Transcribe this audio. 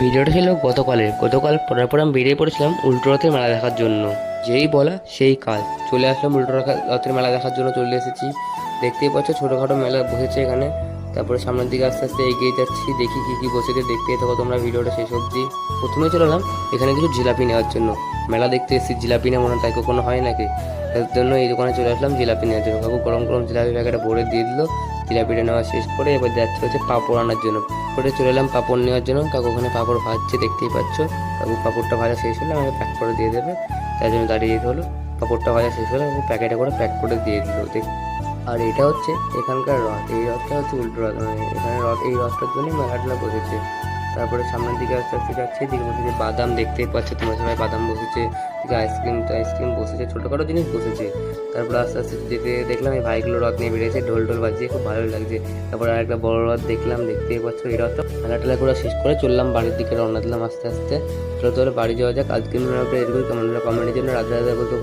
ভিডিওটা ছিল গতকাল পড়ার পর আমি বেরিয়ে পড়েছিলাম উল্টো রথের মেলা দেখার জন্য। যেই বলা সেই কাজ, চলে আসলাম উল্টো রথের মেলা দেখার জন্য চলে এসেছি। দেখতেই পাচ্ছ ছোটোখাটো মেলা বসেছে এখানে। তারপরে সামনের দিকে আস্তে আস্তে এগিয়ে যাচ্ছি, দেখি কী কী বসেছে, দেখতেই থাকো তোমরা ভিডিওটা শেষ অবধি। প্রথমে চলে এলাম এখানে কিছু জিলাপি নেওয়ার জন্য। মেলা দেখতে এসেছি, জিলাপি নেবো না তাই কখনো হয় নাকি? তার জন্য এই দোকানে চলে আসলাম জিলাপি নেওয়ার জন্য। কাকু গরম গরম জিলাপি প্যাকেটে ভরে দিয়ে দিল। জিলাপিটা নেওয়া শেষ করে এবার যাচ্ছে হচ্ছে পাঁপড় আনার জন্য। করে চলে এলাম পাঁপড় নেওয়ার জন্য। কাকু ওখানে পাঁপড় ভাজছে, দেখতেই পাচ্ছ। কাকু পাঁপড়টা ভাজা শেষ হলে আমাকে প্যাক করে দিয়ে দেবে, তাই জন্য দাঁড়িয়ে যেতে হলো। পাঁপড়টা ভাজা শেষ হলে আমাকে প্যাকেটে করে প্যাক করে দিয়ে দিল। আর এটা হচ্ছে এখানকার রথ, এই রথটা হচ্ছে উল্টো রথ, মানে এখানে রথ, এই রথটার জন্যই মেলাটা বসেছে। তারপরে সামনের দিকে আস্তে আস্তে যাচ্ছে, এদিকে বসেছে বাদাম, দেখতেই পাচ্ছ তোমরা সবাই, বাদাম বসেছে। এদিকে আইসক্রিম বসেছে, ছোটোখাটো জিনিস বসেছে। তারপরে আস্তে আস্তে দেখলাম এই ভাইগুলো রথ নিয়ে বেরিয়েছে, ঢোল ঢোল বাজিয়ে, খুব ভালোই লাগছে। তারপরে আরেকটা বড় রথ দেখলাম, দেখতেই পাচ্ছ। এই রথটা মেলা টেলা করে শেষ করে চললাম বাড়ির দিকে, রওনা দিলাম আস্তে আস্তে। চলো তাহলে বাড়ি যাওয়া যাক। আজকের ভিডিওটা এরকমই, কেমন হলো কমেন্টের জন্য রাধা রাধা বলতে